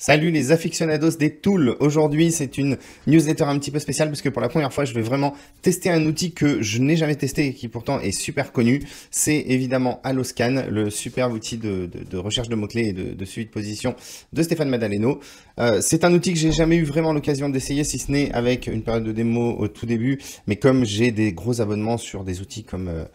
Salut les aficionados des tools. Aujourd'hui, c'est une newsletter un petit peu spéciale parce que pour la première fois, je vais vraiment tester un outil que je n'ai jamais testé et qui pourtant est super connu. C'est évidemment Alloscan, le super outil de recherche de mots-clés et de suivi de position de Stéphane Madaleno. C'est un outil que j'ai jamais eu vraiment l'occasion d'essayer, si ce n'est avec une période de démo au tout début. Mais comme j'ai des gros abonnements sur des outils comme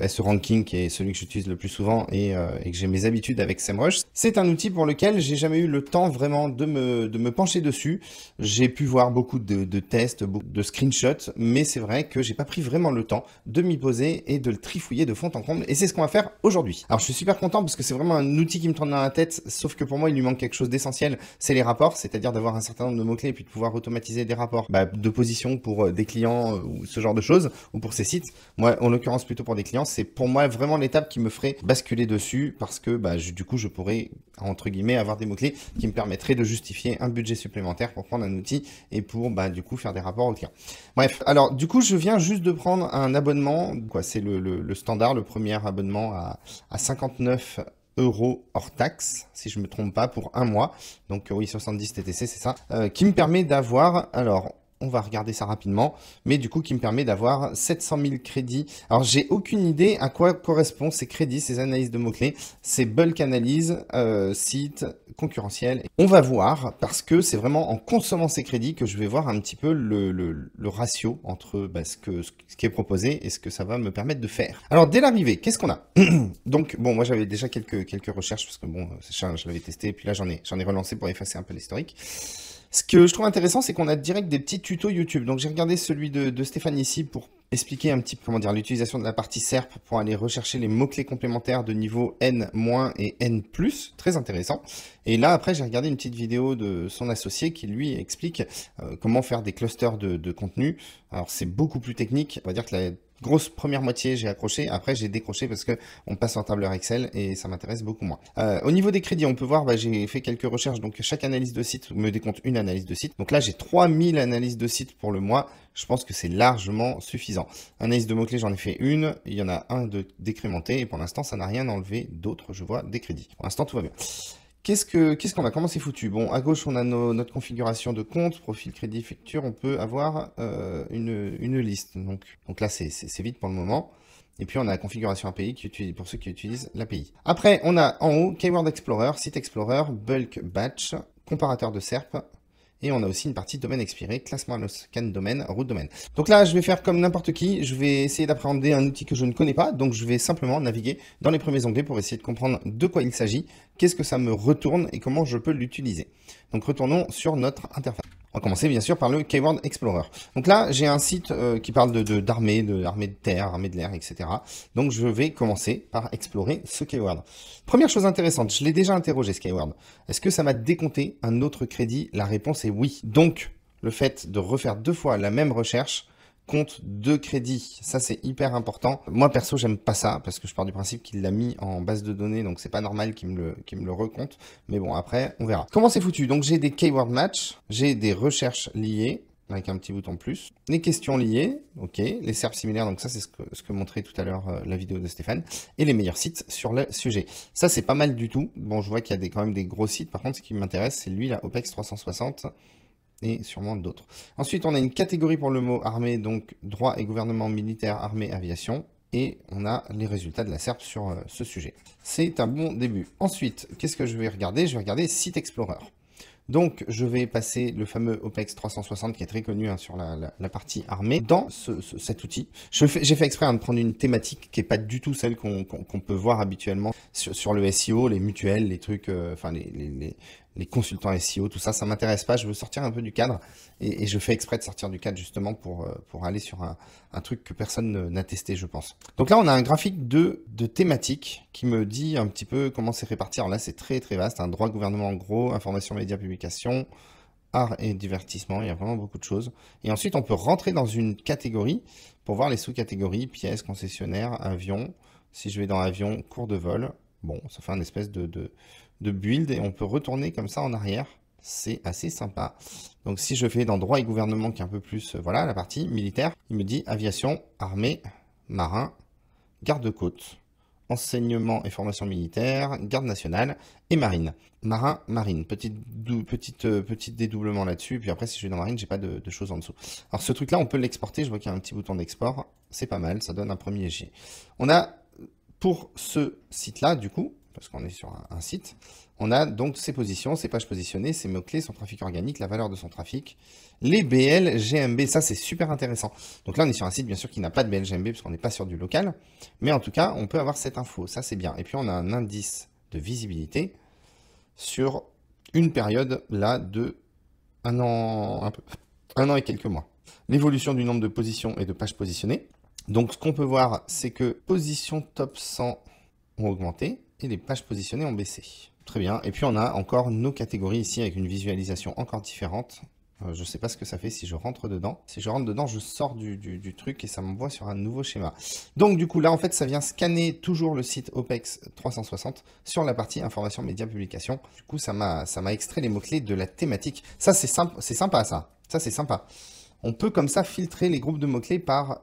SERanking, qui est celui que j'utilise le plus souvent, et que j'ai mes habitudes avec SEMrush. C'est un outil pour lequel j'ai jamais eu le temps vraiment de me pencher dessus. J'ai pu voir beaucoup de tests, beaucoup de screenshots, mais c'est vrai que j'ai pas pris vraiment le temps de m'y poser et de le trifouiller de fond en comble, et c'est ce qu'on va faire aujourd'hui. Alors je suis super content parce que c'est vraiment un outil qui me tourne dans la tête, sauf que pour moi il lui manque quelque chose d'essentiel, c'est les rapports, c'est-à-dire d'avoir un certain nombre de mots-clés et puis de pouvoir automatiser des rapports de position pour des clients ou ce genre de choses, ou pour ces sites. Moi, en l'occurrence, plutôt pour des clients, c'est pour moi vraiment l'étape qui me ferait basculer dessus parce que du coup, je pourrais, entre guillemets, avoir des mots-clés qui me permettraient de justifier un budget supplémentaire pour prendre un outil et pour, du coup, faire des rapports aux clients. Bref, alors, du coup, je viens juste de prendre un abonnement, c'est le standard, le premier abonnement à 59 € hors taxe, si je me trompe pas, pour un mois. Donc oui, 70 TTC, c'est ça. Qui me permet d'avoir, alors, on va regarder ça rapidement, mais du coup qui me permet d'avoir 700 000 crédits. Alors j'ai aucune idée à quoi correspondent ces crédits, ces analyses de mots-clés, ces bulk analyses, sites concurrentiels. On va voir, parce que c'est vraiment en consommant ces crédits que je vais voir un petit peu le ratio entre ce qui est proposé et ce que ça va me permettre de faire. Alors dès l'arrivée, qu'est-ce qu'on a? Donc bon, moi j'avais déjà quelques recherches, parce que bon, je l'avais testé, et puis là j'en ai relancé pour effacer un peu l'historique. Ce que je trouve intéressant, c'est qu'on a direct des petits tutos YouTube. Donc j'ai regardé celui de Stéphane ici pour expliquer un petit peu l'utilisation de la partie SERP pour aller rechercher les mots-clés complémentaires de niveau N- et N+, très intéressant. Et là, après, j'ai regardé une petite vidéo de son associé qui, lui, explique comment faire des clusters de contenu. Alors, c'est beaucoup plus technique. On va dire que la grosse première moitié, j'ai accroché. Après, j'ai décroché parce que on passe en tableur Excel et ça m'intéresse beaucoup moins. Au niveau des crédits, on peut voir, j'ai fait quelques recherches. Donc, chaque analyse de site me décompte une analyse de site. Donc là, j'ai 3000 analyses de site pour le mois. Je pense que c'est largement suffisant. Analyse de mots-clés, j'en ai fait une. Il y en a un de décrémenté. Et pour l'instant, ça n'a rien enlevé d'autres. Je vois des crédits. Pour l'instant, tout va bien. Qu'est-ce qu'on a? Comment c'est foutu? Bon, à gauche, on a notre configuration de compte, profil, crédit, facture. On peut avoir une liste. Donc là, c'est vide pour le moment. Et puis, on a la configuration API pour ceux qui utilisent l'API. Après, on a en haut Keyword Explorer, Site Explorer, Bulk Batch, comparateur de SERP. Et on a aussi une partie domaine expiré, classement Alloscan domaine, route domaine. Donc là, je vais faire comme n'importe qui. Je vais essayer d'appréhender un outil que je ne connais pas. Donc je vais simplement naviguer dans les premiers onglets pour essayer de comprendre de quoi il s'agit, qu'est-ce que ça me retourne et comment je peux l'utiliser. Donc retournons sur notre interface. On va commencer bien sûr par le Keyword Explorer. Donc là, j'ai un site qui parle d'armée, de terre, armée de l'air, etc. Donc je vais commencer par explorer ce keyword. Première chose intéressante, je l'ai déjà interrogé ce keyword. Est-ce que ça m'a décompté un autre crédit? La réponse est oui. Donc le fait de refaire 2 fois la même recherche compte 2 crédits. Ça, c'est hyper important. Moi, perso, j'aime pas ça parce que je pars du principe qu'il l'a mis en base de données, donc c'est pas normal qu'il me le recompte. Mais bon, après, on verra. Comment c'est foutu? Donc, j'ai des keyword match, j'ai des recherches liées avec un petit bouton plus, les questions liées, ok, les SERP similaires, donc ça c'est ce que montrait tout à l'heure la vidéo de Stéphane, et les meilleurs sites sur le sujet. Ça c'est pas mal du tout. Bon, je vois qu'il y a quand même des gros sites. Par contre, ce qui m'intéresse, c'est lui, la OPEX 360. Et sûrement d'autres. Ensuite, on a une catégorie pour le mot armée, donc droit et gouvernement militaire, armée, aviation. Et on a les résultats de la SERP sur ce sujet. C'est un bon début. Ensuite, qu'est-ce que je vais regarder? Je vais regarder Site Explorer. Donc, je vais passer le fameux OPEX 360 qui est très connu sur la partie armée dans cet outil. J'ai fait exprès de prendre une thématique qui n'est pas du tout celle qu'on peut voir habituellement sur le SEO, les mutuelles, les trucs, les consultants SEO, tout ça, ça m'intéresse pas. Je veux sortir un peu du cadre et je fais exprès de sortir du cadre justement pour aller sur un truc que personne n'a testé, je pense. Donc là, on a un graphique de thématiques qui me dit un petit peu comment c'est réparti. Alors là, c'est très très vaste. Un droit gouvernement en gros, information médias publication, art et divertissement. Il y a vraiment beaucoup de choses. Et ensuite, on peut rentrer dans une catégorie pour voir les sous-catégories, pièces, concessionnaires, avions. Si je vais dans avion, cours de vol, bon, ça fait un espèce de build et on peut retourner comme ça en arrière. C'est assez sympa. Donc si je fais dans droit et gouvernement qui est un peu plus, voilà, la partie militaire, il me dit aviation, armée, marin, garde-côte. enseignement et formation militaire, garde nationale et marine. Marin, marine, petit dédoublement là-dessus, puis après si je vais dans marine, j'ai pas de choses en dessous. Alors ce truc-là, on peut l'exporter, je vois qu'il y a un petit bouton d'export, c'est pas mal, ça donne un premier jet. On a, pour ce site-là, du coup, parce qu'on est sur un site, on a donc ses positions, ses pages positionnées, ses mots-clés, son trafic organique, la valeur de son trafic, les BL, GMB, ça c'est super intéressant. Donc là on est sur un site bien sûr qui n'a pas de BL, GMB, parce qu'on n'est pas sur du local, mais en tout cas on peut avoir cette info, ça c'est bien. Et puis on a un indice de visibilité sur une période là de un an et quelques mois. L'évolution du nombre de positions et de pages positionnées. Donc ce qu'on peut voir, c'est que position top 100 ont augmenté et les pages positionnées ont baissé. Très bien. Et puis on a encore nos catégories ici avec une visualisation encore différente. Je ne sais pas ce que ça fait si je rentre dedans. Si je rentre dedans, je sors du truc et ça m'envoie sur un nouveau schéma. Donc du coup là, en fait, ça vient scanner toujours le site OPEX 360 sur la partie information médias publication. Du coup, ça m'a extrait les mots-clés de la thématique. Ça, c'est sympa ça. Ça, c'est sympa. On peut comme ça filtrer les groupes de mots-clés par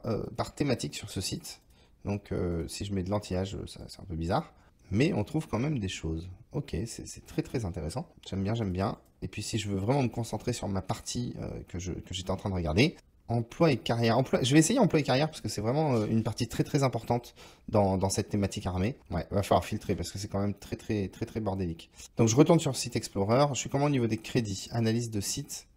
thématique sur ce site. Donc si je mets de l'anti-âge, c'est un peu bizarre. Mais on trouve quand même des choses. Ok, c'est très très intéressant. J'aime bien, j'aime bien. Et puis si je veux vraiment me concentrer sur ma partie que j'étais en train de regarder, emploi et carrière. Je vais essayer emploi et carrière parce que c'est vraiment une partie très très importante dans cette thématique armée. Ouais, il va falloir filtrer parce que c'est quand même très bordélique. Donc je retourne sur Site Explorer. Je suis comment au niveau des crédits? Analyse de site.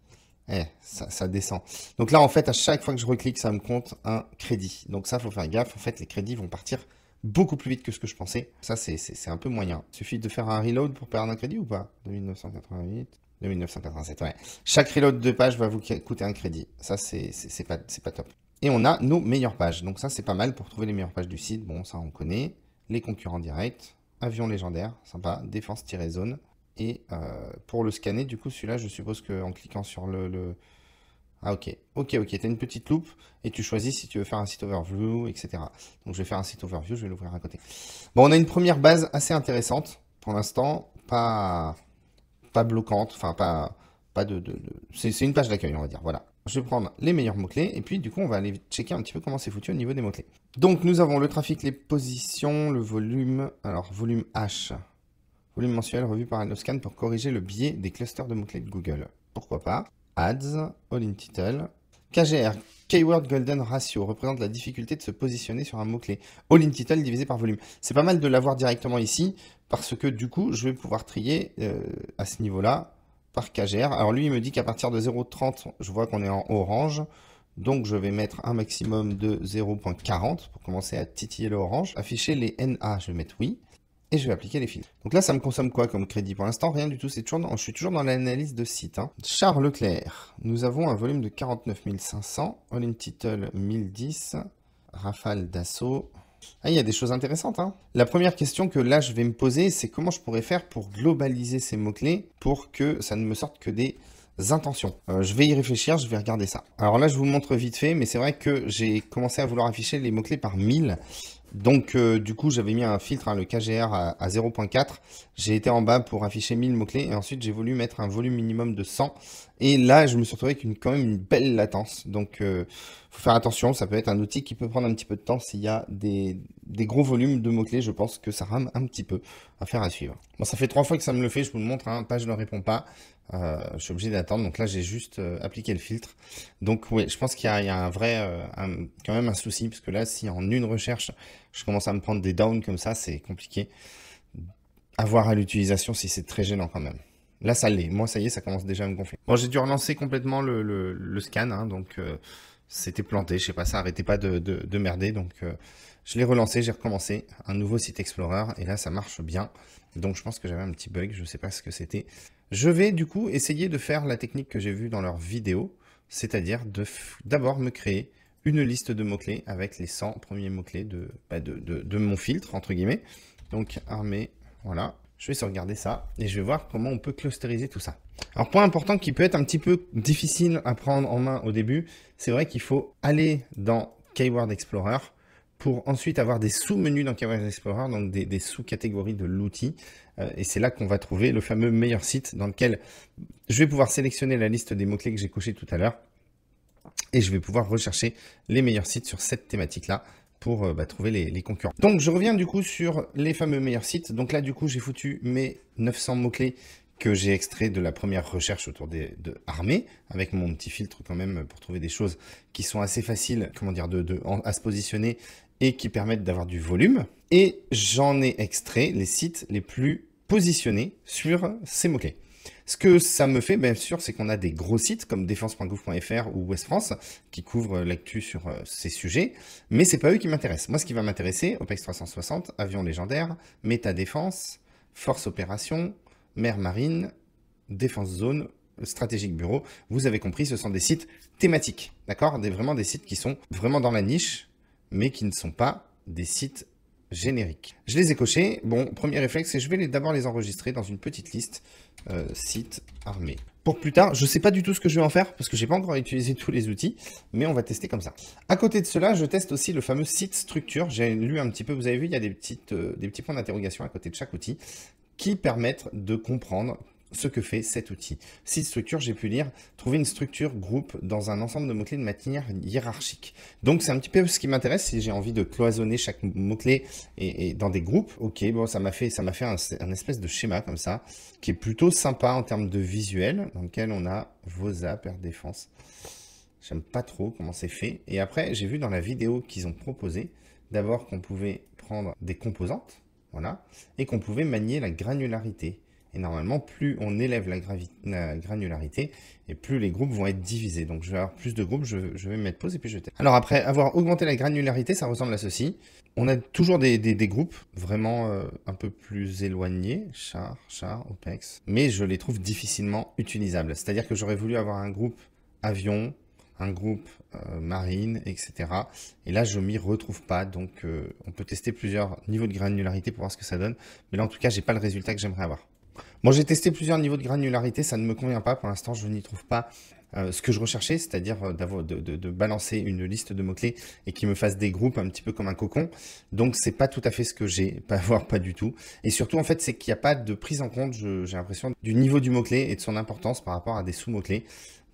Ça descend. Donc là, en fait, à chaque fois que je reclique, ça me compte un crédit. Donc ça, faut faire gaffe. En fait, les crédits vont partir beaucoup plus vite que ce que je pensais. Ça, c'est un peu moyen. Il suffit de faire un reload pour perdre un crédit ou pas? 2988, 2987, ouais. Chaque reload de page va vous coûter un crédit. Ça, c'est pas top. Et on a nos meilleures pages. Donc ça, c'est pas mal pour trouver les meilleures pages du site. Bon, ça, on connaît. Les concurrents directs. Avion légendaire, sympa. Défense-zone. Et pour le scanner, du coup, celui-là, je suppose qu'en cliquant sur Ah ok, t'as une petite loupe et tu choisis si tu veux faire un site overview, etc. Donc je vais faire un site overview, je vais l'ouvrir à côté. Bon, on a une première base assez intéressante pour l'instant, pas bloquante, enfin pas de... C'est une page d'accueil, on va dire, voilà. Je vais prendre les meilleurs mots-clés et puis du coup on va aller checker un petit peu comment c'est foutu au niveau des mots-clés. Donc nous avons le trafic, les positions, le volume, alors volume H, volume mensuel revu par Alloscan pour corriger le biais des clusters de mots-clés de Google. Pourquoi pas? Ads, All in Title. KGR, Keyword Golden Ratio, représente la difficulté de se positionner sur un mot-clé. All in Title divisé par volume. C'est pas mal de l'avoir directement ici, parce que du coup, je vais pouvoir trier à ce niveau-là par KGR. Alors lui, il me dit qu'à partir de 0,30, je vois qu'on est en orange. Donc je vais mettre un maximum de 0,40 pour commencer à titiller le orange. Afficher les NA, je vais mettre oui. Et je vais appliquer les filtres. Donc là, ça me consomme quoi comme crédit? Pour l'instant, rien du tout. Je suis toujours dans l'analyse de site. Charles Leclerc. Nous avons un volume de 49 500. All in Title 1010. Rafale d'assaut. Ah, il y a des choses intéressantes. La première question que là, je vais me poser, c'est comment je pourrais faire pour globaliser ces mots-clés pour que ça ne me sorte que des intentions. Je vais y réfléchir, je vais regarder ça. Alors là, je vous montre vite fait, mais c'est vrai que j'ai commencé à vouloir afficher les mots-clés par 1000. Donc du coup j'avais mis un filtre, le KGR à 0.4, j'ai été en bas pour afficher 1000 mots-clés et ensuite j'ai voulu mettre un volume minimum de 100 et là je me suis retrouvé avec quand même une belle latence, donc faut faire attention, ça peut être un outil qui peut prendre un petit peu de temps s'il y a des gros volumes de mots-clés, je pense que ça rame un petit peu, à faire à suivre. Bon, ça fait 3 fois que ça me le fait, je vous le montre, page ne répond pas, je suis obligé d'attendre, donc là j'ai juste appliqué le filtre. Donc oui, je pense qu'il y a un vrai, quand même un souci, parce que là si en une recherche, je commence à me prendre des downs comme ça, c'est compliqué à voir à l'utilisation si c'est très gênant quand même. Là ça l'est, moi ça y est, ça commence déjà à me gonfler. Bon, j'ai dû relancer complètement le scan, donc c'était planté, je sais pas, ça arrêtait pas de merder, donc je l'ai relancé, j'ai recommencé un nouveau site Explorer, et là ça marche bien. Donc je pense que j'avais un petit bug, je sais pas ce que c'était. Je vais du coup essayer de faire la technique que j'ai vue dans leur vidéo, c'est-à-dire d'abord me créer une liste de mots-clés avec les 100 premiers mots-clés de mon filtre, entre guillemets. Donc armée, voilà. Je vais sauvegarder ça et je vais voir comment on peut clusteriser tout ça. Alors point important qui peut être un petit peu difficile à prendre en main au début, c'est vrai qu'il faut aller dans Keyword Explorer pour ensuite avoir des sous-menus dans Keyword Explorer, donc des sous-catégories de l'outil. Et c'est là qu'on va trouver le fameux meilleur site dans lequel je vais pouvoir sélectionner la liste des mots-clés que j'ai cochés tout à l'heure. Et je vais pouvoir rechercher les meilleurs sites sur cette thématique-là pour trouver les concurrents. Donc je reviens du coup sur les fameux meilleurs sites. Donc là du coup j'ai foutu mes 900 mots-clés que j'ai extraits de la première recherche autour de armée, avec mon petit filtre quand même pour trouver des choses qui sont assez faciles, comment dire, à se positionner et qui permettent d'avoir du volume. Et j'en ai extrait les sites les plus positionnés sur ces mots-clés. Ce que ça me fait, bien sûr, c'est qu'on a des gros sites comme défense.gouv.fr ou Ouest France qui couvrent l'actu sur ces sujets, mais c'est pas eux qui m'intéressent. Moi, ce qui va m'intéresser, OPEX 360, Avions légendaires, Méta Défense, Force Opération, Mer Marine, Défense Zone, Stratégique Bureau. Vous avez compris, ce sont des sites thématiques, d'accord? Vraiment des sites qui sont vraiment dans la niche, mais qui ne sont pas des sites génériques. Je les ai cochés. Bon, premier réflexe, c'est je vais d'abord les enregistrer dans une petite liste sites armés. Pour plus tard, je ne sais pas du tout ce que je vais en faire parce que j'ai pas encore utilisé tous les outils, mais on va tester comme ça. À côté de cela, je teste aussi le fameux site structure. J'ai lu un petit peu, vous avez vu, il y a des petits points d'interrogation à côté de chaque outil qui permettent de comprendre ce que fait cet outil. Site structure, j'ai pu lire, trouver une structure groupe dans un ensemble de mots-clés de manière hiérarchique. Donc c'est un petit peu ce qui m'intéresse si j'ai envie de cloisonner chaque mot-clé et dans des groupes. Ok, bon, ça m'a fait un espèce de schéma comme ça, qui est plutôt sympa en termes de visuel, dans lequel on a VOSA, Air Défense. J'aime pas trop comment c'est fait. Et après, j'ai vu dans la vidéo qu'ils ont proposé, d'abord qu'on pouvait prendre des composantes, voilà, et qu'on pouvait manier la granularité. Et normalement, plus on élève la granularité, et plus les groupes vont être divisés. Donc, je vais avoir plus de groupes, je vais me mettre pause et puis je teste. Alors après avoir augmenté la granularité, ça ressemble à ceci. On a toujours des groupes vraiment un peu plus éloignés, char, OPEX, mais je les trouve difficilement utilisables. C'est-à-dire que j'aurais voulu avoir un groupe avion, un groupe marine, etc. Et là, je m'y retrouve pas. Donc, on peut tester plusieurs niveaux de granularité pour voir ce que ça donne. Mais là, en tout cas, j'ai pas le résultat que j'aimerais avoir. Bon, j'ai testé plusieurs niveaux de granularité, ça ne me convient pas. Pour l'instant, je n'y trouve pas ce que je recherchais, c'est-à-dire de balancer une liste de mots-clés et qui me fasse des groupes un petit peu comme un cocon. Donc, c'est pas tout à fait ce que j'ai, voire pas du tout. Et surtout, en fait, c'est qu'il n'y a pas de prise en compte, j'ai l'impression, du niveau du mot-clé et de son importance par rapport à des sous-mots-clés.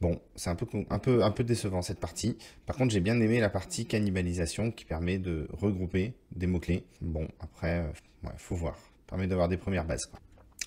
Bon, c'est un peu décevant cette partie. Par contre, j'ai bien aimé la partie cannibalisation qui permet de regrouper des mots-clés. Bon, après, faut voir. Ça permet d'avoir des premières bases, quoi.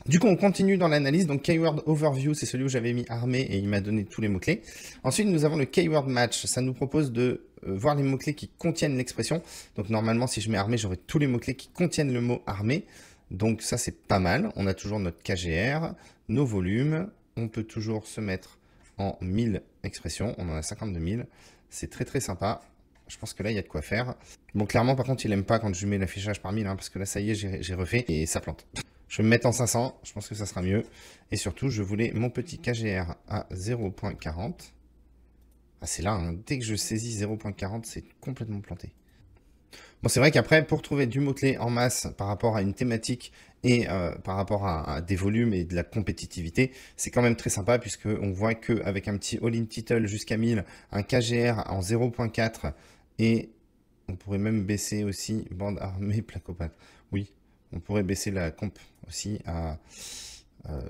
Du coup, on continue dans l'analyse. Donc, Keyword Overview, c'est celui où j'avais mis armée et il m'a donné tous les mots-clés. Ensuite, nous avons le Keyword Match. Ça nous propose de voir les mots-clés qui contiennent l'expression. Donc, normalement, si je mets armée, j'aurai tous les mots-clés qui contiennent le mot armée. Donc, ça, c'est pas mal. On a toujours notre KGR, nos volumes. On peut toujours se mettre en 1000 expressions. On en a 52 000. C'est très, très sympa. Je pense que là, il y a de quoi faire. Bon, clairement, par contre, il n'aime pas quand je mets l'affichage par 1000, hein, parce que là, ça y est, j'ai refait et ça plante. Je vais me mettre en 500, je pense que ça sera mieux. Et surtout, je voulais mon petit KGR à 0.40. Ah, c'est là, hein. Dès que je saisis 0.40, c'est complètement planté. Bon, c'est vrai qu'après, pour trouver du mot-clé en masse par rapport à une thématique et par rapport à des volumes et de la compétitivité, c'est quand même très sympa puisqu'on voit qu'avec un petit all-in title jusqu'à 1000, un KGR en 0.4 et on pourrait même baisser aussi bande armée placopate. Oui. On pourrait baisser la comp aussi à,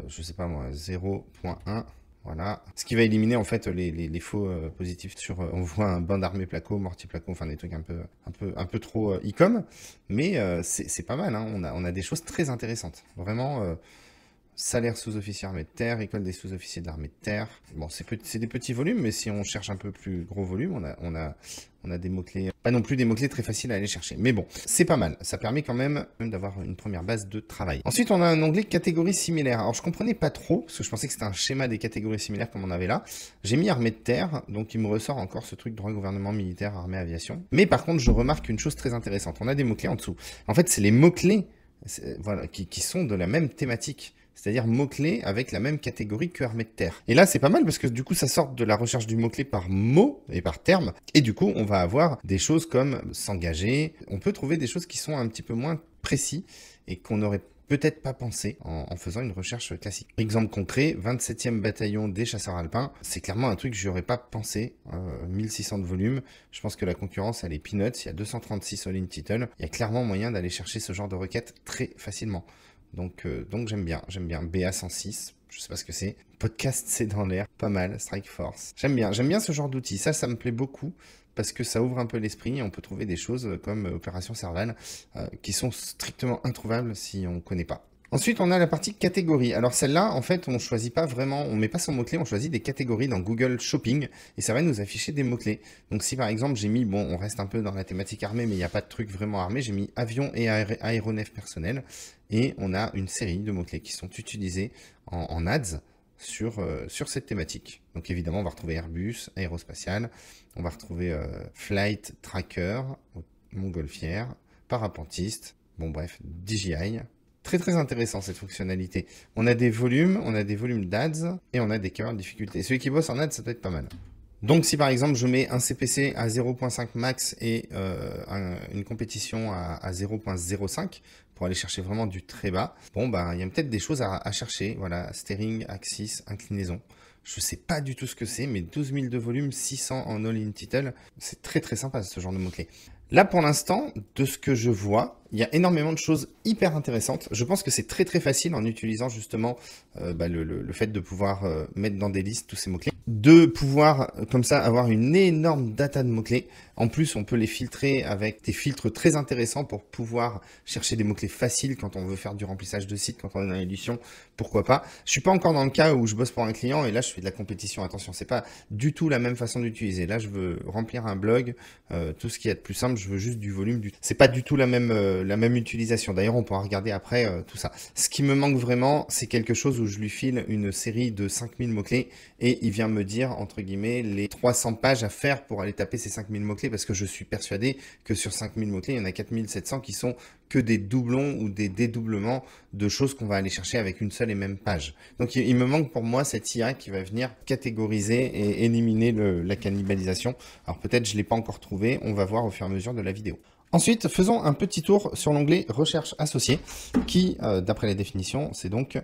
je sais pas moi, 0.1. Voilà. Ce qui va éliminer en fait les faux positifs sur, on voit un bain d'armée placo, mortier placo, enfin des trucs un peu trop e-com. Mais c'est pas mal, hein. On a des choses très intéressantes. Vraiment, salaire sous-officier armée de terre, école des sous-officiers de l'armée de terre. Bon, c'est des petits volumes, mais si on cherche un peu plus gros volume, on a des mots-clés, pas non plus des mots-clés très faciles à aller chercher. Mais bon, c'est pas mal. Ça permet quand même d'avoir une première base de travail. Ensuite, on a un onglet catégories similaires. Alors, je comprenais pas trop, parce que je pensais que c'était un schéma des catégories similaires comme on avait là. J'ai mis armée de terre, donc il me ressort encore ce truc droit gouvernement militaire, armée aviation. Mais par contre, je remarque une chose très intéressante. On a des mots-clés en dessous. En fait, c'est les mots-clés voilà, qui sont de la même thématique. C'est-à-dire mots-clés avec la même catégorie que armée de terre. Et là, c'est pas mal parce que du coup, ça sort de la recherche du mot-clé par mot et par terme. Et du coup, on va avoir des choses comme s'engager. On peut trouver des choses qui sont un petit peu moins précis et qu'on n'aurait peut-être pas pensé en faisant une recherche classique. Exemple concret, 27e bataillon des chasseurs alpins. C'est clairement un truc que j'aurais pas pensé. 1600 de volume. Je pense que la concurrence, elle est peanuts. Il y a 236 all-in title. Il y a clairement moyen d'aller chercher ce genre de requête très facilement. Donc j'aime bien BA 106, je sais pas ce que c'est. Podcast c'est dans l'air, pas mal, Strike Force. J'aime bien ce genre d'outil, ça me plaît beaucoup parce que ça ouvre un peu l'esprit et on peut trouver des choses comme Opération Serval qui sont strictement introuvables si on ne connaît pas. Ensuite, on a la partie catégorie. Alors celle-là, en fait, on choisit pas vraiment, on met pas son mot-clé, on choisit des catégories dans Google Shopping et ça va nous afficher des mots-clés. Donc si par exemple j'ai mis, bon, on reste un peu dans la thématique armée, mais il n'y a pas de truc vraiment armé, j'ai mis avion et aéronef personnel et on a une série de mots-clés qui sont utilisés en ads sur cette thématique. Donc évidemment, on va retrouver Airbus, aérospatial, on va retrouver Flight Tracker, montgolfière, parapentiste, bon bref, DJI. Très très intéressant cette fonctionnalité. On a des volumes d'ads et on a des cœurs de difficulté. Celui qui bosse en ads, ça peut être pas mal. Donc si par exemple je mets un CPC à 0.5 max et une compétition à 0.05 pour aller chercher vraiment du très bas, bon bah il y a peut-être des choses à chercher. Voilà, steering, axis, inclinaison. Je sais pas du tout ce que c'est, mais 12 000 de volume, 600 en all-in title, c'est très très sympa ce genre de mots-clés. Là, pour l'instant, de ce que je vois, il y a énormément de choses hyper intéressantes. Je pense que c'est très très facile en utilisant justement le fait de pouvoir mettre dans des listes tous ces mots-clés. De pouvoir, comme ça, avoir une énorme data de mots-clés. En plus, on peut les filtrer avec des filtres très intéressants pour pouvoir chercher des mots-clés faciles quand on veut faire du remplissage de site, quand on est dans l'édition, pourquoi pas. Je suis pas encore dans le cas où je bosse pour un client et là, je fais de la compétition. Attention, c'est pas du tout la même façon d'utiliser. Là, je veux remplir un blog, tout ce qui est de plus simple, je veux juste du volume. C'est pas du tout la même utilisation. D'ailleurs, on pourra regarder après tout ça. Ce qui me manque vraiment, c'est quelque chose où je lui file une série de 5000 mots-clés et il vient me dire, entre guillemets, les 300 pages à faire pour aller taper ces 5000 mots-clés parce que je suis persuadé que sur 5000 mots-clés, il y en a 4700 qui sont que des doublons ou des dédoublements de choses qu'on va aller chercher avec une seule et même page. Donc, il me manque pour moi cette IA qui va venir catégoriser et éliminer la cannibalisation. Alors, peut-être je l'ai pas encore trouvé. On va voir au fur et à mesure de la vidéo. Ensuite, faisons un petit tour sur l'onglet Recherche associée qui, d'après les définitions, c'est donc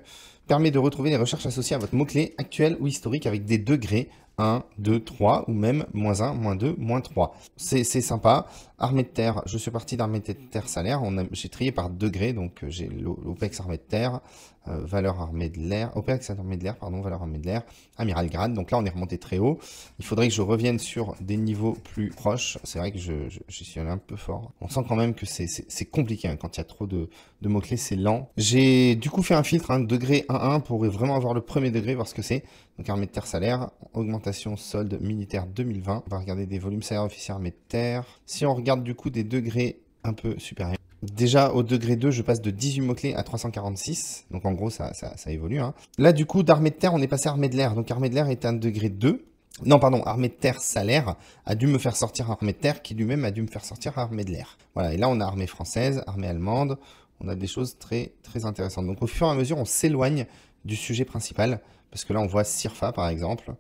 permet de retrouver les recherches associées à votre mot-clé actuel ou historique avec des degrés 1, 2, 3 ou même -1, -2, -3. C'est sympa. Armée de terre, je suis parti d'armée de terre salaire. J'ai trié par degré, donc j'ai l'OPEX armée de terre, valeur armée de l'air, OPEX armée de l'air, pardon, valeur armée de l'air, amiral grade. Donc là, on est remonté très haut. Il faudrait que je revienne sur des niveaux plus proches. C'est vrai que j'y suis allé un peu fort. On sent quand même que c'est compliqué hein, quand il y a trop de mots-clés, c'est lent. J'ai du coup fait un filtre, degré 1-1 pour vraiment avoir le premier degré, voir ce que c'est. Donc armée de terre salaire, augmentation solde militaire 2020. On va regarder des volumes salaire officier armée de terre. Si on regarde du coup des degrés un peu supérieurs. Déjà au degré 2, je passe de 18 mots-clés à 346. Donc en gros, ça évolue. Hein. Là du coup, d'armée de terre, on est passé à armée de l'air. Donc armée de l'air est un degré 2. Non, pardon, armée de terre salaire a dû me faire sortir armée de terre qui lui-même a dû me faire sortir armée de l'air. Voilà, et là on a armée française, armée allemande. On a des choses très très intéressantes. Donc au fur et à mesure, on s'éloigne du sujet principal. Parce que là, on voit CIRFA, par exemple.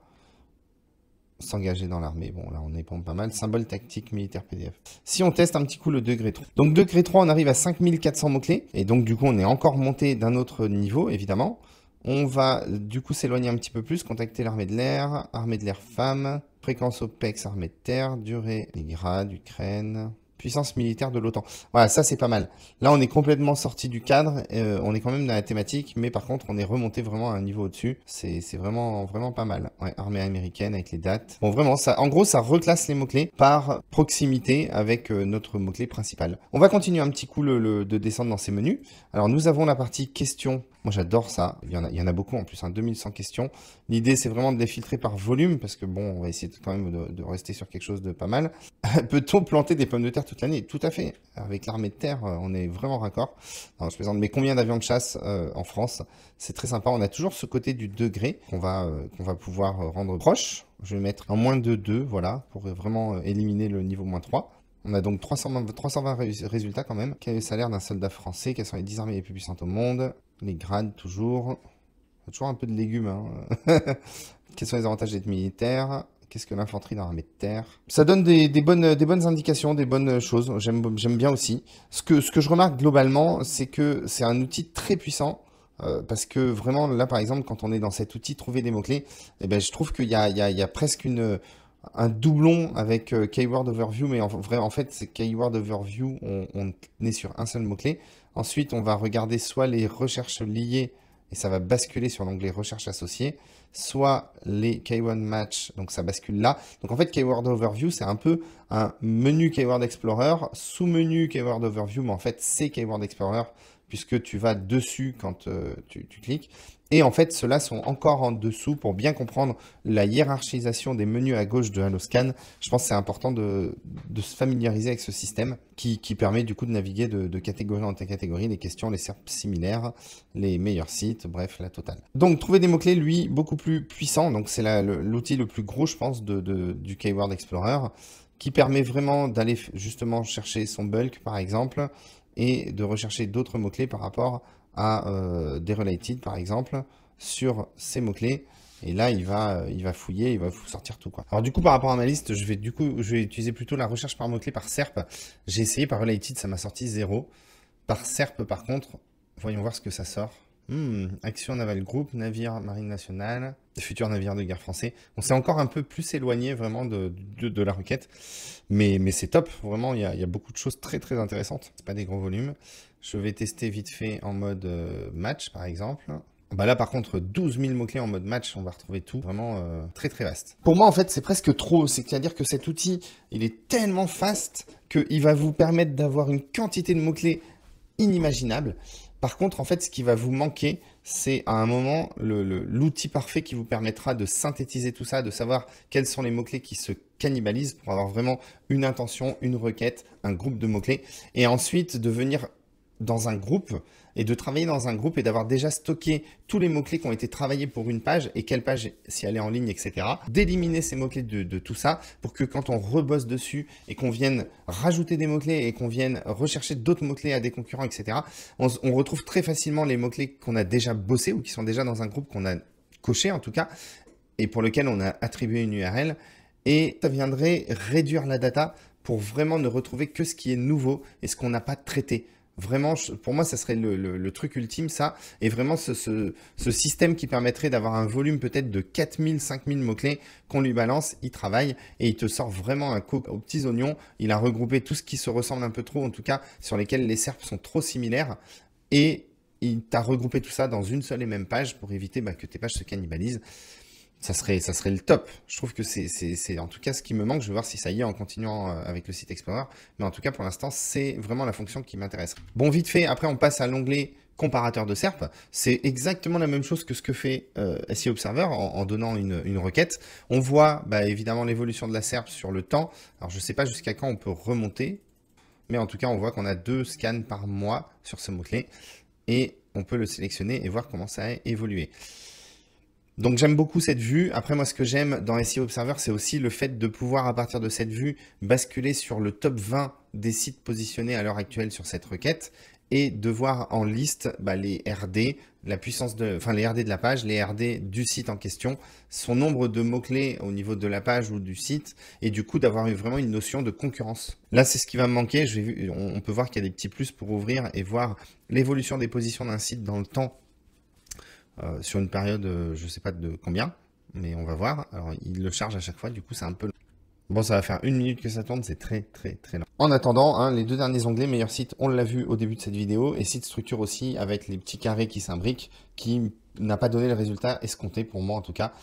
S'engager dans l'armée. Bon, là, on est pas mal. Symbole tactique militaire PDF. Si on teste un petit coup le degré 3. Donc, degré 3, on arrive à 5400 mots-clés. Et donc, du coup, on est encore monté d'un autre niveau, évidemment. On va, du coup, s'éloigner un petit peu plus. Contacter l'armée de l'air femme. Fréquence OPEX, armée de terre. Durée, les grades, Ukraine. Puissance militaire de l'OTAN. Voilà, ça c'est pas mal. Là, on est complètement sorti du cadre. On est quand même dans la thématique, mais par contre, on est remonté vraiment à un niveau au-dessus. C'est vraiment pas mal. Ouais, armée américaine avec les dates. Bon, vraiment, ça, en gros, ça reclasse les mots-clés par proximité avec notre mot-clé principal. On va continuer un petit coup de descendre dans ces menus. Alors, nous avons la partie questions. Moi, j'adore ça. Il y en a beaucoup en plus, 2100 questions. L'idée, c'est vraiment de les filtrer par volume, parce que bon, on va essayer quand même de rester sur quelque chose de pas mal. Peut-on planter des pommes de terre toute l'année? Tout à fait. Avec l'armée de terre, on est vraiment raccord. Alors, je plaisante, mais combien d'avions de chasse en France? C'est très sympa. On a toujours ce côté du degré qu'on va pouvoir rendre proche. Je vais mettre en -2, voilà, pour vraiment éliminer le niveau -3. On a donc 320 résultats quand même. Quel est le salaire d'un soldat français? Quelles sont les 10 armées les plus puissantes au monde? Les grades, toujours. Toujours un peu de légumes. Hein. Quels sont les avantages d'être militaire? Qu'est-ce que l'infanterie dans l'armée de terre? Ça donne des bonnes indications, des bonnes choses. J'aime bien aussi. Ce que je remarque globalement, c'est que c'est un outil très puissant. Parce que vraiment, là, par exemple, quand on est dans cet outil, trouver des mots-clés, eh ben, je trouve qu'il y a presque un doublon avec Keyword Overview, mais en fait, c'est Keyword Overview, on est sur un seul mot-clé. Ensuite, on va regarder soit les recherches liées et ça va basculer sur l'onglet recherche associée, soit les Keyword Match, donc ça bascule là. Donc en fait, Keyword Overview, c'est un peu un menu Keyword Explorer, sous-menu Keyword Overview, mais en fait, c'est Keyword Explorer, puisque tu vas dessus quand tu cliques. Et en fait, ceux-là sont encore en dessous pour bien comprendre la hiérarchisation des menus à gauche de HelloScan. Je pense que c'est important de se familiariser avec ce système qui permet du coup de naviguer de catégorie en catégorie, les questions, les SERP similaires, les meilleurs sites, bref, la totale. Donc, trouver des mots-clés, lui, beaucoup plus puissant. Donc, c'est l'outil le plus gros, je pense, du Keyword Explorer, qui permet vraiment d'aller justement chercher son bulk, par exemple, et de rechercher d'autres mots-clés par rapport à des related, par exemple, sur ces mots-clés. Et là, il va fouiller, il va vous sortir tout, quoi. Alors du coup, par rapport à ma liste, je vais utiliser plutôt la recherche par mots-clés par SERP. J'ai essayé par related, ça m'a sorti 0. Par SERP, par contre, voyons voir ce que ça sort. Action Naval Group, navire marine nationale, futur navire de guerre français. On s'est encore un peu plus éloigné vraiment de la requête, mais c'est top. Vraiment, il y a beaucoup de choses très très intéressantes. C'est pas des gros volumes. Je vais tester vite fait en mode match, par exemple. Bah là, par contre, 12 000 mots-clés en mode match, on va retrouver tout. Vraiment très très vaste. Pour moi, en fait, c'est presque trop. C'est-à-dire que cet outil, il est tellement fast qu'il va vous permettre d'avoir une quantité de mots-clés inimaginable. Par contre, en fait, ce qui va vous manquer, c'est à un moment l'outil parfait qui vous permettra de synthétiser tout ça, de savoir quels sont les mots-clés qui se cannibalisent pour avoir vraiment une intention, une requête, un groupe de mots-clés. Et ensuite, de venir dans un groupe et de travailler dans un groupe et d'avoir déjà stocké tous les mots-clés qui ont été travaillés pour une page et quelle page, si elle est en ligne, etc. D'éliminer ces mots-clés de tout ça pour que quand on rebosse dessus et qu'on vienne rajouter des mots-clés et qu'on vienne rechercher d'autres mots-clés à des concurrents, etc. On retrouve très facilement les mots-clés qu'on a déjà bossé ou qui sont déjà dans un groupe qu'on a coché en tout cas et pour lequel on a attribué une URL. Et ça viendrait réduire la data pour vraiment ne retrouver que ce qui est nouveau et ce qu'on n'a pas traité. Vraiment, pour moi, ça serait le truc ultime, ça. Et vraiment, ce système qui permettrait d'avoir un volume peut-être de 4000, 5000 mots-clés qu'on lui balance, il travaille et il te sort vraiment un coq aux petits oignons. Il a regroupé tout ce qui se ressemble un peu trop, en tout cas, sur lesquels les SERPs sont trop similaires. Et il t'a regroupé tout ça dans une seule et même page pour éviter que tes pages se cannibalisent. Ça serait le top. Je trouve que c'est en tout cas ce qui me manque. Je vais voir si ça y est en continuant avec le site Explorer. Mais en tout cas, pour l'instant, c'est vraiment la fonction qui m'intéresse. Bon, vite fait, après, on passe à l'onglet comparateur de SERP. C'est exactement la même chose que ce que fait SEO Observer en donnant une requête. On voit évidemment l'évolution de la SERP sur le temps. Alors, je ne sais pas jusqu'à quand on peut remonter. Mais en tout cas, on voit qu'on a 2 scans par mois sur ce mot-clé. Et on peut le sélectionner et voir comment ça a évolué. Donc j'aime beaucoup cette vue. Après moi ce que j'aime dans SEO Observer c'est aussi le fait de pouvoir à partir de cette vue basculer sur le top 20 des sites positionnés à l'heure actuelle sur cette requête et de voir en liste les RD, la puissance les RD de la page, les RD du site en question, son nombre de mots-clés au niveau de la page ou du site et du coup d'avoir vraiment une notion de concurrence. Là c'est ce qui va me manquer. On peut voir qu'il y a des petits plus pour ouvrir et voir l'évolution des positions d'un site dans le temps. Sur une période, je ne sais pas de combien, mais on va voir. Alors, il le charge à chaque fois, du coup, c'est un peu long. Bon, ça va faire 1 minute que ça tourne, c'est très, très, très long. En attendant, les 2 derniers onglets, meilleurs sites, on l'a vu au début de cette vidéo, et site structure aussi, avec les petits carrés qui s'imbriquent, qui n'a pas donné le résultat escompté, pour moi en tout cas.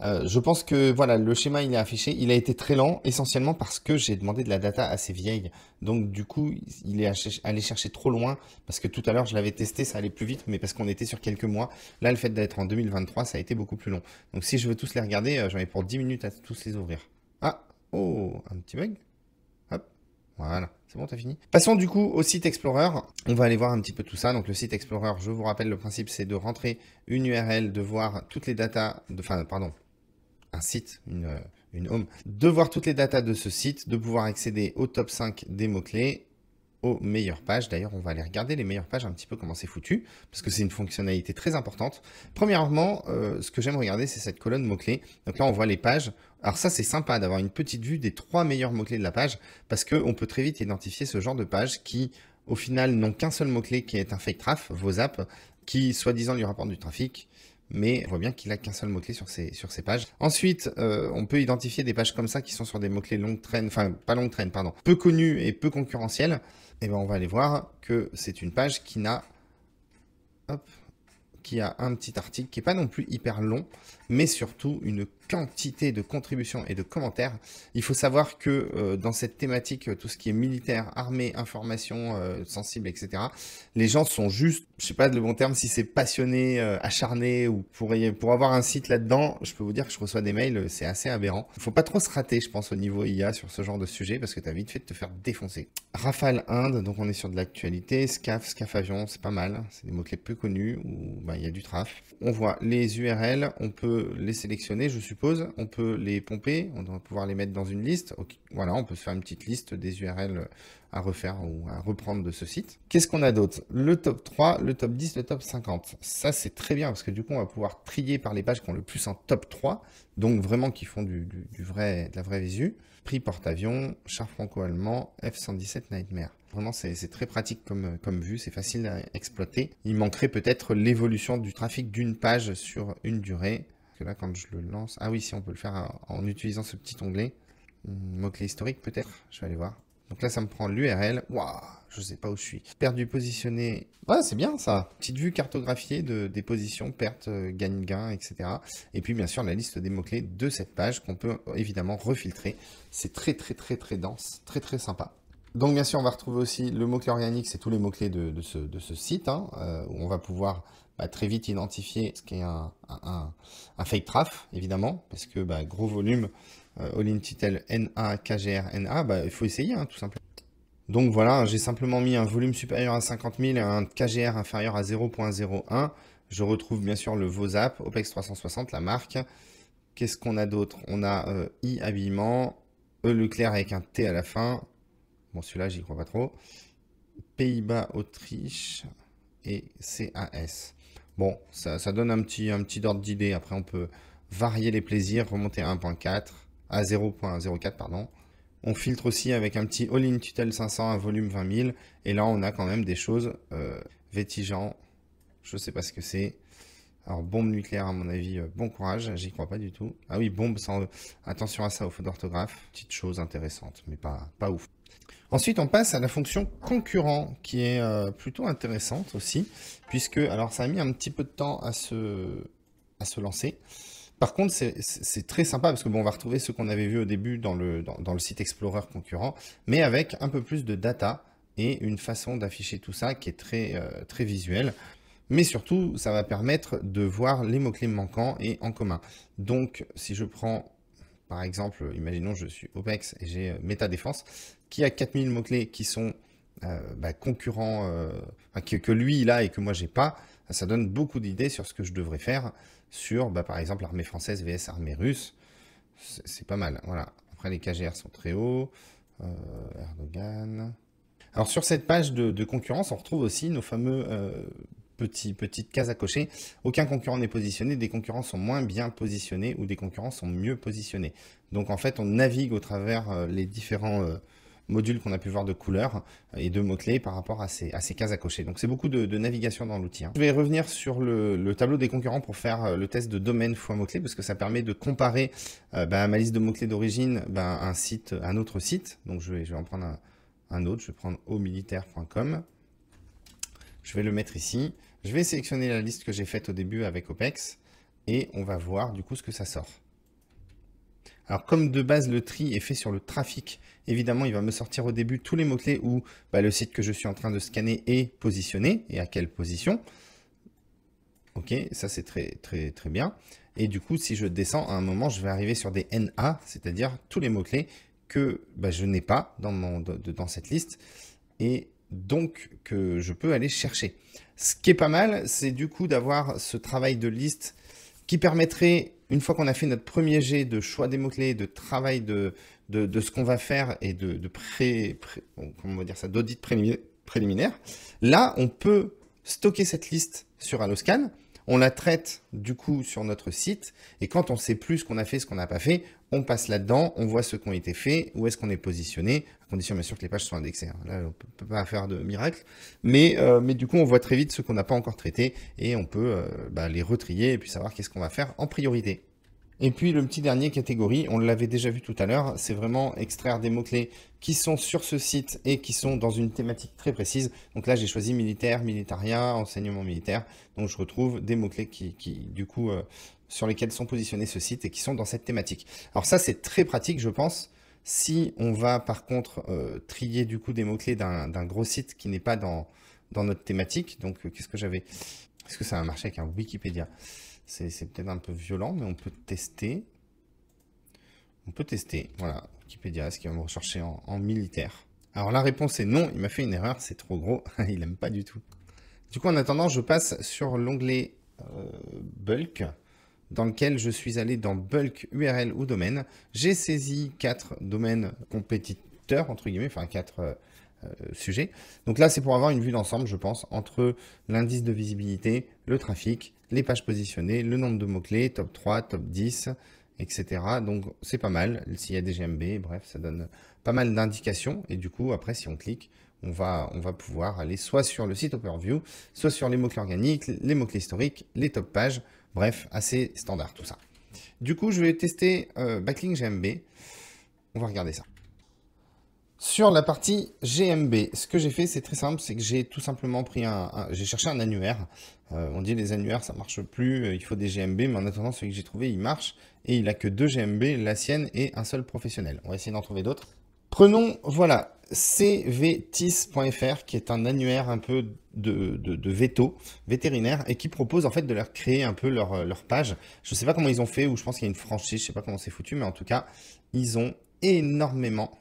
Je pense que voilà, le schéma il est affiché, il a été très lent essentiellement parce que j'ai demandé de la data assez vieille. Donc du coup, il est allé chercher trop loin parce que tout à l'heure je l'avais testé, ça allait plus vite, mais parce qu'on était sur quelques mois. Là, le fait d'être en 2023, ça a été beaucoup plus long. Donc si je veux tous les regarder, j'en ai pour 10 minutes à tous les ouvrir. Ah, oh, un petit bug. Hop, voilà. C'est bon, t'as fini? Passons du coup au site Explorer. On va aller voir un petit peu tout ça. Donc le site Explorer, je vous rappelle, le principe c'est de rentrer une URL, de voir toutes les datas, un site, une home, de voir toutes les datas de ce site, de pouvoir accéder au top 5 des mots-clés, aux meilleures pages. D'ailleurs, on va aller regarder les meilleures pages, un petit peu comment c'est foutu, parce que c'est une fonctionnalité très importante. Premièrement, ce que j'aime regarder, c'est cette colonne mots-clés. Donc là, on voit les pages. Alors ça, c'est sympa d'avoir une petite vue des 3 meilleurs mots-clés de la page, parce qu'on peut très vite identifier ce genre de pages qui, au final, n'ont qu'un seul mot-clé qui est un fake traf, vos apps, qui, soi-disant, lui rapporte du trafic. Mais on voit bien qu'il a qu'un seul mot-clé sur ces pages. Ensuite, on peut identifier des pages comme ça qui sont sur des mots-clés longue traîne, enfin pas longue traîne, pardon, peu connus et peu concurrentiels. Et ben on va aller voir que c'est une page qui n'a qui a un petit article qui n'est pas non plus hyper long, mais surtout une quantité de contributions et de commentaires. Il faut savoir que dans cette thématique, tout ce qui est militaire, armée, information sensible, etc., les gens sont juste, je sais pas le bon terme, si c'est passionné, acharné, ou pour avoir un site là-dedans, je peux vous dire que je reçois des mails, c'est assez aberrant. Il faut pas trop se rater, je pense, au niveau IA sur ce genre de sujet, parce que tu as vite fait de te faire défoncer. Rafale Inde, donc on est sur de l'actualité. SCAF avion, c'est pas mal. C'est des mots-clés peu connus où il y a du traf. On voit les URL, on peut les sélectionner, je suppose. On peut les pomper, on doit pouvoir les mettre dans une liste. Okay. Voilà, on peut se faire une petite liste des URL à refaire ou à reprendre de ce site. Qu'est-ce qu'on a d'autre? Le top 3, le top 10, le top 50. Ça, c'est très bien parce que du coup, on va pouvoir trier par les pages qui ont le plus en top 3. Donc vraiment qui font de la vraie visu. Prix porte-avions, char franco-allemand, F-117 Nightmare. Vraiment, c'est très pratique comme vue, c'est facile à exploiter. Il manquerait peut-être l'évolution du trafic d'une page sur une durée. Parce que là, quand je le lance... Ah oui, si on peut le faire en utilisant ce petit onglet. Mot-clé historique peut-être, je vais aller voir. Donc là, ça me prend l'URL. Waouh, je sais pas où je suis. Perdu positionné. Ouais, c'est bien ça. Petite vue cartographiée des positions, perte, gain, etc. Et puis, bien sûr, la liste des mots-clés de cette page qu'on peut évidemment refiltrer. C'est très dense, très sympa. Donc, bien sûr, on va retrouver aussi le mot-clé organique. C'est tous les mots-cles de ce site, hein, où on va pouvoir très vite identifier ce qu'est un fake traf, évidemment, parce que gros volume, all-in title NA, KGR, NA, il faut essayer, hein, tout simplement. Donc voilà, j'ai simplement mis un volume supérieur à 50 000 et un KGR inférieur à 0.01. Je retrouve bien sûr le VOSAP, OPEX 360, la marque. Qu'est-ce qu'on a d'autre? On a I habillement, E Leclerc avec un T à la fin. Bon, celui-là, j'y crois pas trop. Pays-Bas, Autriche et CAS. Bon, ça donne un petit ordre d'idée. Après, on peut varier les plaisirs, remonter à 1.4, à 0.04, pardon. On filtre aussi avec un petit All-in Tutel 500, un volume 20 000. Et là, on a quand même des choses vétigeant. Je sais pas ce que c'est. Alors, bombe nucléaire, à mon avis, bon courage. J'y crois pas du tout. Ah oui, bombe sans... Attention à ça, au faute d'orthographe. Petite chose intéressante, mais pas ouf. Ensuite, on passe à la fonction concurrent, qui est plutôt intéressante aussi, puisque, alors ça a mis un petit peu de temps à se lancer. Par contre, c'est très sympa, parce que bon, on va retrouver ce qu'on avait vu au début dans le site Explorer concurrent, mais avec un peu plus de data et une façon d'afficher tout ça qui est très visuelle. Mais surtout, ça va permettre de voir les mots-clés manquants et en commun. Donc, si je prends... Par exemple, imaginons je suis OPEX et j'ai MetaDéfense qui a 4000 mots-clés qui sont concurrents, que lui il a et que moi j'ai pas. Ça donne beaucoup d'idées sur ce que je devrais faire sur, par exemple, l'armée française vs armée russe. C'est pas mal. Voilà. Après, les KGR sont très hauts. Erdogan. Alors, sur cette page de concurrence, on retrouve aussi nos fameux... Petite case à cocher. Aucun concurrent n'est positionné, des concurrents sont moins bien positionnés ou des concurrents sont mieux positionnés. Donc en fait, on navigue au travers les différents modules qu'on a pu voir de couleurs et de mots-clés par rapport à ces cases à cocher. Donc c'est beaucoup de navigation dans l'outil. Hein. Je vais revenir sur le tableau des concurrents pour faire le test de domaine fois mots-clés parce que ça permet de comparer ma liste de mots-clés d'origine un autre site. Donc je vais en prendre un autre, je vais prendre aumilitaire.com. Je vais le mettre ici. Je vais sélectionner la liste que j'ai faite au début avec OPEX et on va voir du coup ce que ça sort. Alors comme de base le tri est fait sur le trafic, évidemment il va me sortir au début tous les mots-clés où le site que je suis en train de scanner est positionné et à quelle position. Ok, ça c'est très bien. Et du coup si je descends à un moment je vais arriver sur des NA, c'est-à-dire tous les mots-clés que je n'ai pas dans cette liste. Et donc que je peux aller chercher. Ce qui est pas mal, c'est du coup d'avoir ce travail de liste qui permettrait, une fois qu'on a fait notre premier jet de choix des mots-clés, de travail de ce qu'on va faire et d'audit préliminaire, là, on peut stocker cette liste sur Alloscan. On la traite du coup sur notre site et quand on sait plus ce qu'on a fait, ce qu'on n'a pas fait, on passe là-dedans, on voit ce qui a été fait, où est-ce qu'on est positionné, à condition bien sûr que les pages soient indexées. Hein. Là, on ne peut pas faire de miracle, mais du coup, on voit très vite ce qu'on n'a pas encore traité et on peut les retrier et puis savoir qu'est-ce qu'on va faire en priorité. Et puis le petit dernier catégorie, on l'avait déjà vu tout à l'heure, c'est vraiment extraire des mots-clés qui sont sur ce site et qui sont dans une thématique très précise. Donc là, j'ai choisi militaire, militaria, enseignement militaire. Donc je retrouve des mots-clés du coup, sur lesquels sont positionnés ce site et qui sont dans cette thématique. Alors ça, c'est très pratique, je pense. Si on va par contre trier du coup des mots-clés d'un gros site qui n'est pas dans notre thématique, donc qu'est-ce que j'avais? Est-ce que ça va marcher avec un Wikipédia? C'est peut-être un peu violent, mais on peut tester. On peut tester, voilà, Wikipédia, est-ce qu'il va me rechercher en militaire? Alors la réponse est non, il m'a fait une erreur, c'est trop gros, il n'aime pas du tout. Du coup, en attendant, je passe sur l'onglet Bulk, dans lequel je suis allé dans Bulk URL ou domaine. J'ai saisi 4 domaines compétiteurs, entre guillemets, enfin 4 sujets. Donc là, c'est pour avoir une vue d'ensemble, je pense, entre l'indice de visibilité, le trafic, les pages positionnées, le nombre de mots-clés, top 3, top 10, etc. Donc c'est pas mal, s'il y a des GMB, bref, ça donne pas mal d'indications. Et du coup, après, si on clique, on va pouvoir aller soit sur le site Overview, soit sur les mots-clés organiques, les mots-clés historiques, les top pages. Bref, assez standard tout ça. Du coup, je vais tester Backlink GMB. On va regarder ça. Sur la partie GMB, ce que j'ai fait, c'est très simple, c'est que j'ai tout simplement pris j'ai cherché un annuaire. On dit les annuaires, ça marche plus, il faut des GMB, mais en attendant, celui que j'ai trouvé, il marche. Et il a que 2 GMB, la sienne et un seul professionnel. On va essayer d'en trouver d'autres. Prenons, voilà, cvtis.fr, qui est un annuaire un peu de veto vétérinaire et qui propose en fait de leur créer un peu leur page. Je ne sais pas comment ils ont fait, ou je pense qu'il y a une franchise, je ne sais pas comment c'est foutu, mais en tout cas, ils ont énormément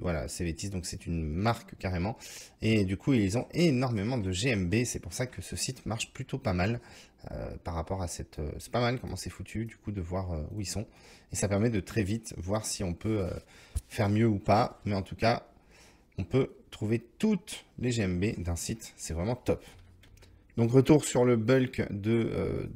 voilà, cvtis, donc c'est une marque carrément, et du coup ils ont énormément de GMB, c'est pour ça que ce site marche plutôt pas mal par rapport à c'est pas mal comment c'est foutu du coup de voir où ils sont, et ça permet de très vite voir si on peut faire mieux ou pas, mais en tout cas on peut trouver toutes les GMB d'un site, c'est vraiment top. Donc retour sur le bulk de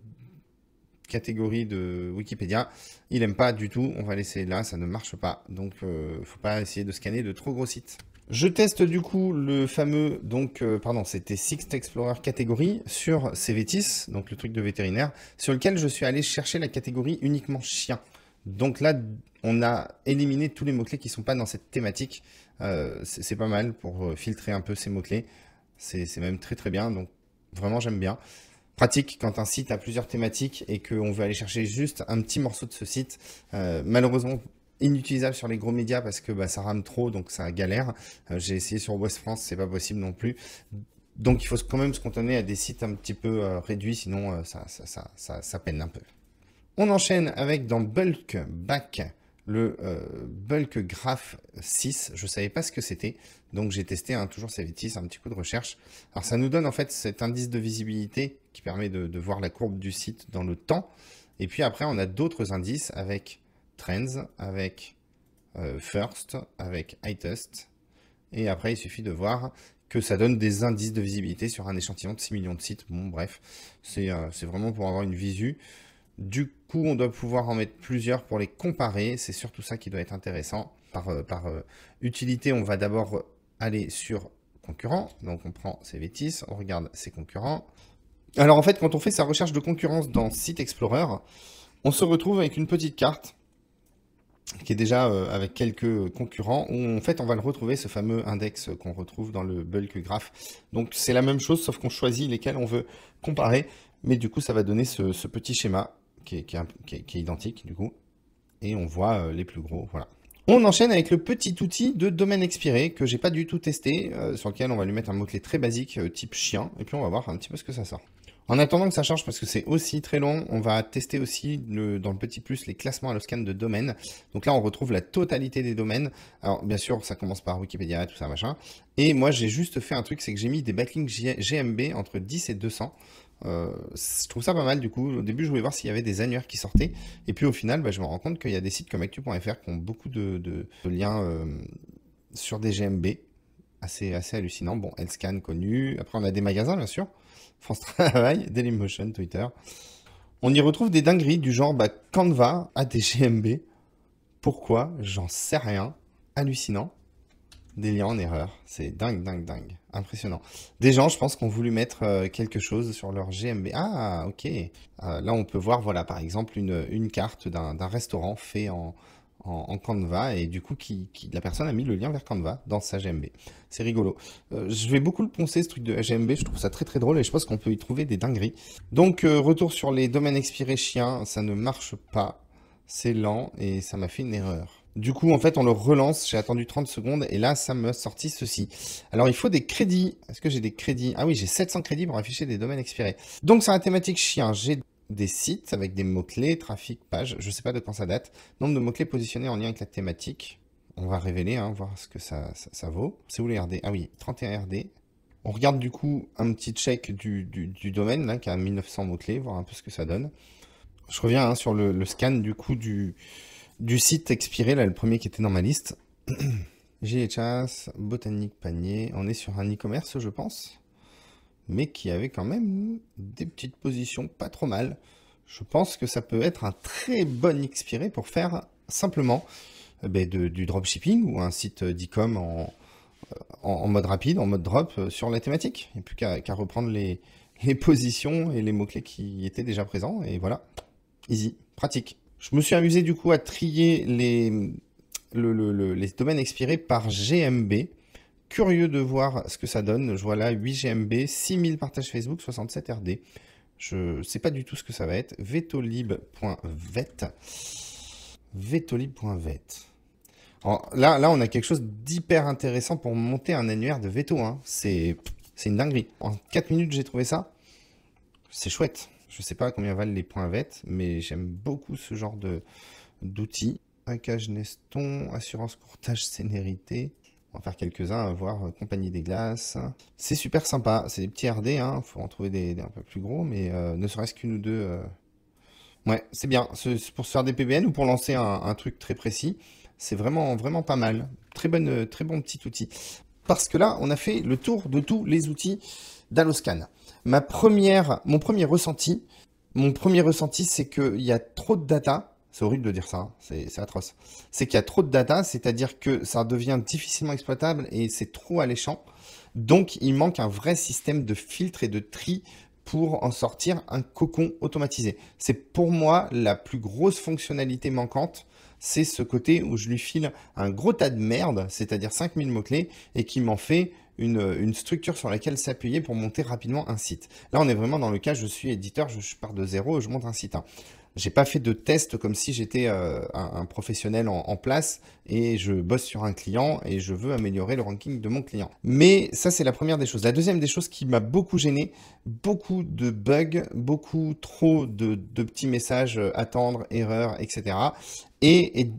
catégorie de Wikipédia, il n'aime pas du tout, on va laisser là, ça ne marche pas, donc faut pas essayer de scanner de trop gros sites. Je teste du coup le fameux, donc pardon, c'était Sixt Explorer catégorie sur cvtis, donc le truc de vétérinaire, sur lequel je suis allé chercher la catégorie uniquement chien. Donc là, on a éliminé tous les mots-clés qui ne sont pas dans cette thématique, c'est pas mal pour filtrer un peu ces mots-clés, c'est même très très bien, donc vraiment j'aime bien. Pratique quand un site a plusieurs thématiques et qu'on veut aller chercher juste un petit morceau de ce site. Malheureusement, inutilisable sur les gros médias parce que bah, ça rame trop, donc ça galère. J'ai essayé sur Ouest France, c'est pas possible non plus. Donc il faut quand même se cantonner à des sites un petit peu réduits, sinon ça peine un peu. On enchaîne avec dans Bulk Back, le Bulk Graph 6, je ne savais pas ce que c'était, donc j'ai testé toujours cvtis, un petit coup de recherche. Alors ça nous donne en fait cet indice de visibilité qui permet de voir la courbe du site dans le temps. Et puis après on a d'autres indices avec Trends, avec First, avec iTest. Et après il suffit de voir que ça donne des indices de visibilité sur un échantillon de 6 millions de sites. Bon bref, c'est vraiment pour avoir une visu. Du coup, on doit pouvoir en mettre plusieurs pour les comparer. C'est surtout ça qui doit être intéressant. Par utilité, on va d'abord aller sur concurrents. Donc, on prend cvtis, on regarde ses concurrents. Alors, en fait, quand on fait sa recherche de concurrence dans Site Explorer, on se retrouve avec une petite carte qui est déjà avec quelques concurrents, où en fait, on va le retrouver, ce fameux index qu'on retrouve dans le bulk graph. Donc, c'est la même chose, sauf qu'on choisit lesquels on veut comparer. Mais du coup, ça va donner ce petit schéma qui est identique du coup, et on voit les plus gros, voilà. On enchaîne avec le petit outil de domaine expiré que j'ai pas du tout testé, sur lequel on va lui mettre un mot-clé très basique type chien, et puis on va voir un petit peu ce que ça sort. En attendant que ça charge, parce que c'est aussi très long, on va tester aussi dans le petit plus les classements Alloscan de domaines. Donc là, on retrouve la totalité des domaines. Alors bien sûr, ça commence par Wikipédia et tout ça, machin. Et moi, j'ai juste fait un truc, c'est que j'ai mis des backlinks GMB entre 10 et 200. Je trouve ça pas mal du coup. Au début, je voulais voir s'il y avait des annuaires qui sortaient. Et puis au final, je me rends compte qu'il y a des sites comme actu.fr qui ont beaucoup de liens sur des GMB. Assez hallucinant. Bon, Elscan connu. Après, on a des magasins, bien sûr. France Travail, Dailymotion, Twitter. On y retrouve des dingueries du genre Canva a des GMB. Pourquoi? J'en sais rien. Hallucinant. des liens en erreur. C'est dingue, dingue, dingue. Impressionnant. Des gens, je pense, qui ont voulu mettre quelque chose sur leur GMB. Ah, ok. Là, on peut voir, voilà, par exemple, une carte d'un restaurant fait en Canva et du coup, la personne a mis le lien vers Canva dans sa GMB. C'est rigolo. Je vais beaucoup le poncer, ce truc de GMB. Je trouve ça très, très drôle et je pense qu'on peut y trouver des dingueries. Donc, retour sur les domaines expirés chiens. Ça ne marche pas. C'est lent et ça m'a fait une erreur. Du coup, en fait, on le relance. J'ai attendu 30 secondes et là, ça m'a sorti ceci. Alors, il faut des crédits. Est-ce que j'ai des crédits? Ah oui, j'ai 700 crédits pour afficher des domaines expirés. Donc, sur la thématique chien, j'ai des sites avec des mots-clés, trafic, page. Je ne sais pas de quand ça date. Nombre de mots-clés positionnés en lien avec la thématique. On va révéler, hein, voir ce que ça vaut. C'est où les RD? Ah oui, 31 RD. On regarde du coup un petit check du domaine, là, qui a 1900 mots-clés, voir un peu ce que ça donne. Je reviens sur le scan du coup du site expiré, là, le premier qui était dans ma liste. GHS, Botanique Panier. On est sur un e-commerce, je pense, mais qui avait quand même des petites positions pas trop mal. Je pense que ça peut être un très bon expiré pour faire simplement du dropshipping ou un site d'e-com en mode rapide, en mode drop sur la thématique. Il n'y a plus qu'à reprendre les positions et les mots-clés qui étaient déjà présents. Et voilà, easy, pratique. Je me suis amusé du coup à trier les domaines expirés par GMB. Curieux de voir ce que ça donne. Je vois là 8 GMB, 6000 partages Facebook, 67 RD. Je sais pas du tout ce que ça va être. Vetolib.vet. Vetolib.vet. Là, on a quelque chose d'hyper intéressant pour monter un annuaire de veto. Hein. C'est une dinguerie. En 4 minutes, j'ai trouvé ça. C'est chouette. Je sais pas combien valent les points VET, mais j'aime beaucoup ce genre d'outils. Hackage Neston, assurance courtage sénérité. On va faire quelques-uns, voir Compagnie des Glaces. C'est super sympa. C'est des petits RD, hein. Faut en trouver des un peu plus gros, mais ne serait-ce qu'une ou deux. Ouais, c'est bien. C'est pour se faire des PBN ou pour lancer un truc très précis. C'est vraiment, vraiment pas mal. Très bon petit outil. Parce que là, on a fait le tour de tous les outils d'Alloscan. Mon premier ressenti, c'est qu'il y a trop de data. C'est horrible de dire ça, hein. C'est atroce. C'est qu'il y a trop de data, c'est-à-dire que ça devient difficilement exploitable et c'est trop alléchant. Donc, il manque un vrai système de filtre et de tri pour en sortir un cocon automatisé. C'est pour moi la plus grosse fonctionnalité manquante. C'est ce côté où je lui file un gros tas de merde, c'est-à-dire 5000 mots-clés, et qui m'en fait une structure sur laquelle s'appuyer pour monter rapidement un site. Là, on est vraiment dans le cas, je suis éditeur, je pars de zéro et je monte un site. Hein. J'ai pas fait de test comme si j'étais un professionnel en place et je bosse sur un client et je veux améliorer le ranking de mon client. Mais ça, c'est la première des choses. La deuxième des choses qui m'a beaucoup gêné, beaucoup de bugs, beaucoup trop de petits messages, attendre, erreur, etc. Et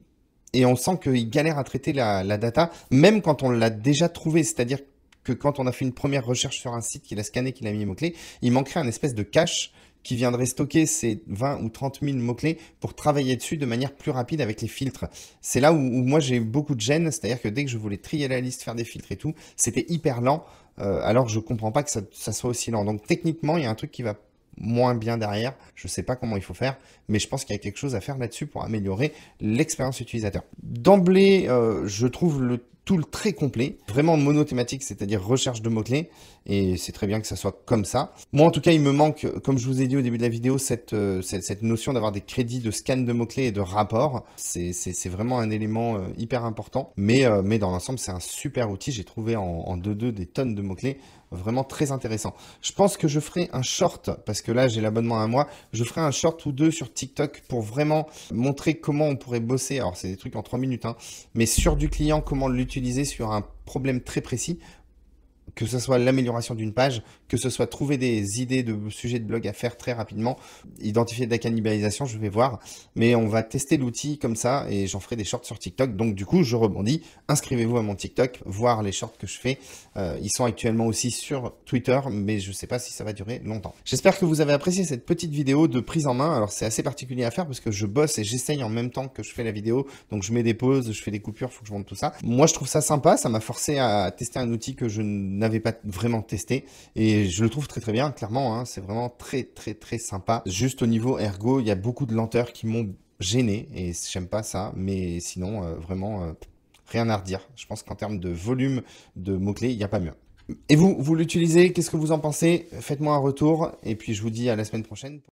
on sent qu'il galère à traiter la data, même quand on l'a déjà trouvé, c'est-à-dire que quand on a fait une première recherche sur un site, qu'il a scanné, qu'il a mis les mots-clés, il manquerait un espèce de cache qui viendrait stocker ces 20 ou 30 000 mots-clés pour travailler dessus de manière plus rapide avec les filtres. C'est là où moi j'ai beaucoup de gêne, c'est-à-dire que dès que je voulais trier la liste, faire des filtres et tout, c'était hyper lent, alors je comprends pas que ça soit aussi lent. Donc techniquement, il y a un truc qui va moins bien derrière, je sais pas comment il faut faire, mais je pense qu'il y a quelque chose à faire là-dessus pour améliorer l'expérience utilisateur. D'emblée, je trouve le tool très complet, vraiment monothématique, c'est-à-dire recherche de mots-clés, et c'est très bien que ça soit comme ça. Moi, en tout cas, il me manque, comme je vous ai dit au début de la vidéo, cette notion d'avoir des crédits de scan de mots-clés et de rapport. C'est vraiment un élément hyper important, mais dans l'ensemble, c'est un super outil. J'ai trouvé en 2.2 des tonnes de mots-clés, vraiment très intéressant. Je pense que je ferai un short, parce que là, j'ai l'abonnement à un mois, je ferai un short ou deux sur TikTok pour vraiment montrer comment on pourrait bosser. Alors, c'est des trucs en 3 minutes, hein, mais sur du client, comment l'utiliser sur un problème très précis, que ce soit l'amélioration d'une page, que ce soit trouver des idées de sujets de blog à faire très rapidement, identifier de la cannibalisation, je vais voir. Mais on va tester l'outil comme ça et j'en ferai des shorts sur TikTok. Donc du coup, je rebondis. Inscrivez-vous à mon TikTok, voir les shorts que je fais. Ils sont actuellement aussi sur Twitter, mais je ne sais pas si ça va durer longtemps. J'espère que vous avez apprécié cette petite vidéo de prise en main. Alors c'est assez particulier à faire parce que je bosse et j'essaye en même temps que je fais la vidéo. Donc je mets des pauses, je fais des coupures, il faut que je monte tout ça. Moi, je trouve ça sympa. Ça m'a forcé à tester un outil que je n'avais pas vraiment testé et je le trouve très très bien, clairement, hein, c'est vraiment très très très sympa. Juste au niveau ergo, il y a beaucoup de lenteurs qui m'ont gêné et j'aime pas ça, mais sinon vraiment rien à redire. Je pense qu'en termes de volume de mots-clés, il n'y a pas mieux. Et vous l'utilisez, qu'est-ce que vous en pensez? Faites-moi un retour et puis je vous dis à la semaine prochaine.